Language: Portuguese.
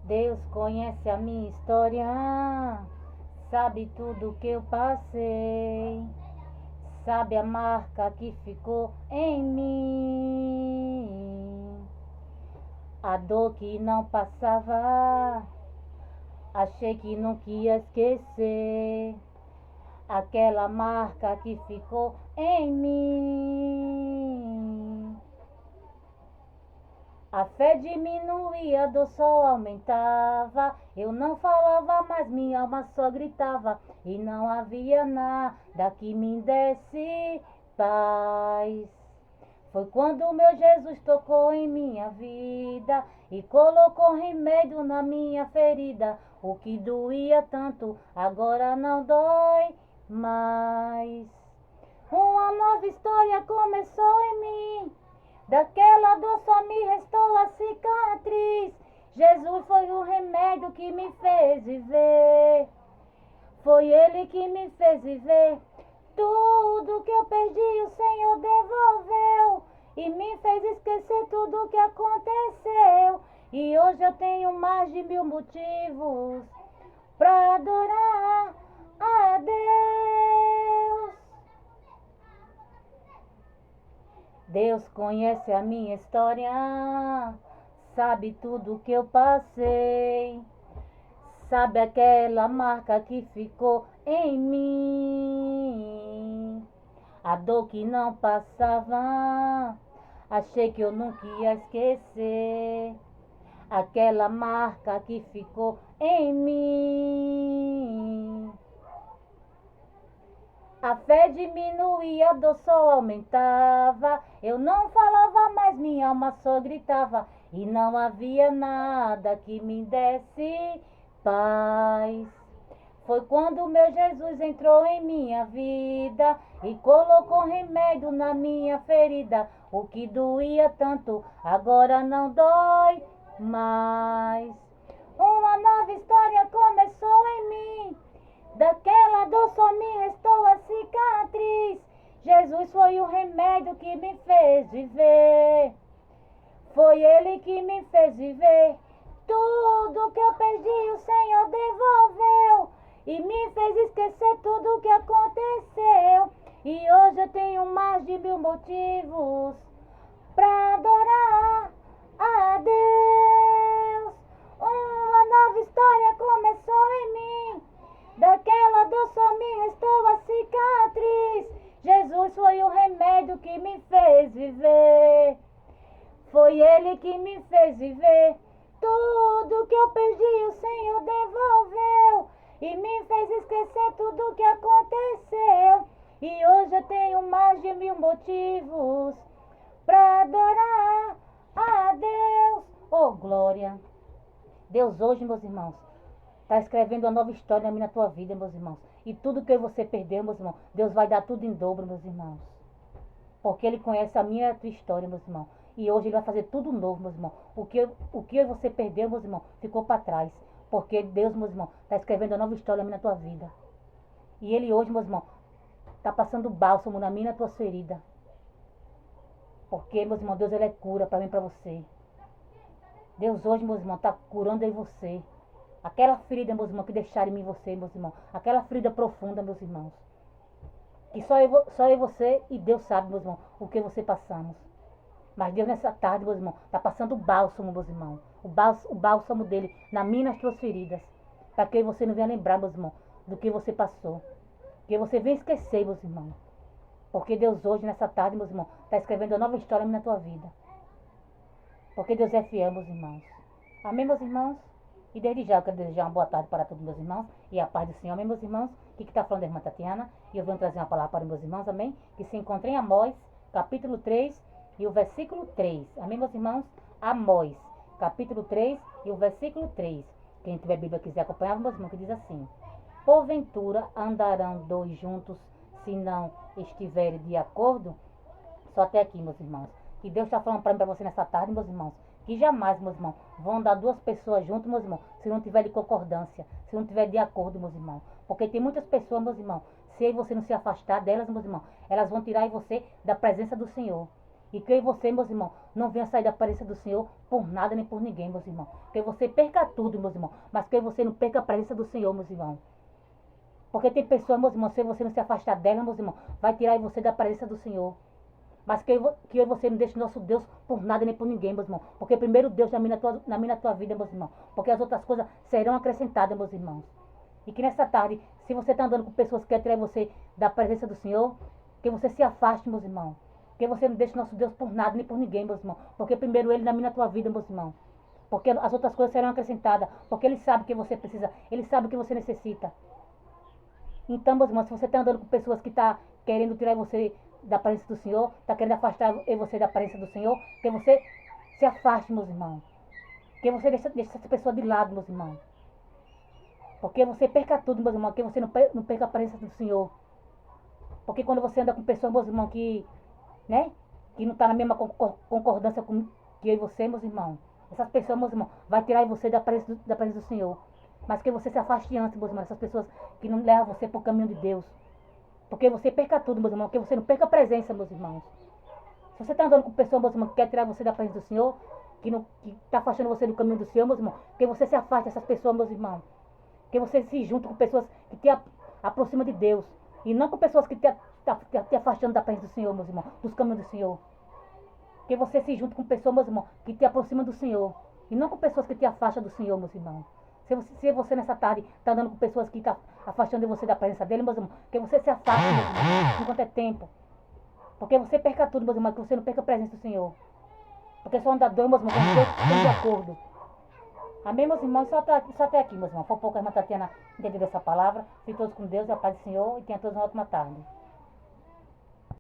Deus conhece a minha história, sabe tudo que eu passei, sabe a marca que ficou em mim, a dor que não passava, achei que nunca ia esquecer, aquela marca que ficou em mim. A fé diminuía, a dor só aumentava. Eu não falava, mas minha alma só gritava. E não havia nada que me desse paz. Foi quando meu Jesus tocou em minha vida e colocou remédio na minha ferida. O que doía tanto, agora não dói mais. Uma nova história começou em mim. Daquela dor só me restou a cicatriz. Jesus foi o remédio que me fez viver. Foi Ele que me fez viver. Tudo que eu perdi o Senhor devolveu. E me fez esquecer tudo que aconteceu. E hoje eu tenho mais de 1000 motivos para adorar a Deus. Deus conhece a minha história, sabe tudo que eu passei, sabe aquela marca que ficou em mim, a dor que não passava, achei que eu nunca ia esquecer, aquela marca que ficou em mim. A fé diminuía, a dor só aumentava. Eu não falava, mas minha alma só gritava. E não havia nada que me desse paz. Foi quando meu Jesus entrou em minha vida e colocou remédio na minha ferida. O que doía tanto, agora não dói mais. Uma nova história começou em mim. Daquela dor só me restou a cicatriz. Jesus foi o remédio que me fez viver. Foi Ele que me fez viver. Tudo que eu perdi o Senhor devolveu. E me fez esquecer tudo o que aconteceu. E hoje eu tenho mais de 1000 motivos para adorar a Deus. Uma nova história começou em mim. Daquela dor só me restou a cicatriz. Jesus foi o remédio que me fez viver. Foi Ele que me fez viver. Tudo que eu perdi o Senhor devolveu. E me fez esquecer tudo que aconteceu. E hoje eu tenho mais de 1000 motivos para adorar a Deus. Oh, glória! Deus hoje, meus irmãos, está escrevendo uma nova história na minha tua vida, meus irmãos. E tudo que você perdeu, meus irmãos, Deus vai dar tudo em dobro, meus irmãos. Porque Ele conhece a minha e a tua história, meus irmãos. E hoje Ele vai fazer tudo novo, meus irmãos. O que você perdeu, meus irmãos, ficou para trás. Porque Deus, meus irmãos, está escrevendo uma nova história na minha tua vida. E Ele hoje, meus irmãos, está passando bálsamo na minha e na tua ferida. Porque, meus irmãos, Deus Ele é cura para mim e para você. Deus hoje, meus irmãos, está curando em você. Aquela ferida, meus irmãos, que deixaram em mim você, meus irmãos. Aquela ferida profunda, meus irmãos. Que só eu e você e Deus sabe, meus irmãos, o que você passamos. Mas Deus nessa tarde, meus irmãos, está passando o bálsamo, meus irmãos. O bálsamo dele na minha e nas tuas feridas. Para que você não venha lembrar, meus irmãos, do que você passou. Que você venha esquecer, meus irmãos. Porque Deus hoje, nessa tarde, meus irmãos, está escrevendo uma nova história na tua vida. Porque Deus é fiel, meus irmãos. Amém, meus irmãos? E desde já eu quero desejar uma boa tarde para todos meus irmãos e a paz do Senhor, amém, meus irmãos? Aqui que está falando a irmã Tatiana e eu venho trazer uma palavra para os meus irmãos, amém? Que se encontra em Amós, capítulo 3 e o versículo 3, amém, meus irmãos? Amós, capítulo 3 e o versículo 3. Quem tiver Bíblia quiser acompanhar, meus irmãos, que diz assim: porventura andarão dois juntos se não estiverem de acordo? Só até aqui, meus irmãos. Que Deus está falando para mim, para você nessa tarde, meus irmãos. Que jamais, meus irmãos, vão andar duas pessoas juntas, meus irmãos, se não tiver de concordância, se não tiver de acordo, meus irmãos. Porque tem muitas pessoas, meus irmãos, se você não se afastar delas, meus irmãos, elas vão tirar você da presença do Senhor. E que você, meus irmãos, não venha sair da presença do Senhor por nada nem por ninguém, meus irmãos. Que você perca tudo, meus irmãos, mas que você não perca a presença do Senhor, meus irmãos. Porque tem pessoas, meus irmãos, se você não se afastar dela, meus irmãos, vai tirar você da presença do Senhor. Mas que eu e você não deixe nosso Deus por nada nem por ninguém, meus irmãos. Porque primeiro Deus na minha tua vida, meus irmãos. Porque as outras coisas serão acrescentadas, meus irmãos. E que nessa tarde, se você está andando com pessoas que querem tirar você da presença do Senhor, que você se afaste, meus irmãos. Que você não deixe nosso Deus por nada nem por ninguém, meus irmãos. Porque primeiro Ele na tua vida, meus irmãos. Porque as outras coisas serão acrescentadas. Porque Ele sabe que você precisa. Ele sabe que você necessita. Então, meus irmãos, se você está andando com pessoas que estão querendo tirar você da presença do Senhor, está querendo afastar você da presença do Senhor, que você se afaste, meus irmãos. Que você deixe essa pessoa de lado, meus irmãos. Porque você perca tudo, meus irmãos, que você não perca a presença do Senhor. Porque quando você anda com pessoas, meus irmãos, que não está na mesma concordância que eu e você, meus irmãos, essas pessoas, meus irmãos, vai tirar você da presença do Senhor. Mas que você se afaste antes, meus irmãos, essas pessoas que não levam você para o caminho de Deus. Porque você perca tudo, meus irmãos, que você não perca a presença, meus irmãos. Se você está andando com pessoas, meus irmãos, que quer tirar você da presença do Senhor, que está afastando você do caminho do Senhor, meus irmãos, que você se afaste dessas pessoas, meus irmãos. Que você se junte com pessoas que te aproximam de Deus. E não com pessoas que te afastando da presença do Senhor, meus irmãos, dos caminhos do Senhor. Que você se junte com pessoas, meus irmãos, que te aproximam do Senhor. E não com pessoas que te afastam do Senhor, meus irmãos. Se você nessa tarde está andando com pessoas que estão afastando você da presença dele, meus irmãos, que você se afaste, meus irmãos, enquanto é tempo. Porque você perca tudo, meus irmãos, que você não perca a presença do Senhor. Porque só anda dois, meus irmãos, com Deus tem de acordo. Amém, meus irmãos? Só até aqui, meus irmãos. Foi pouco a irmã Tatiana entendendo essa palavra. Fiquem todos com Deus, a paz do Senhor, e tenham todos uma ótima tarde.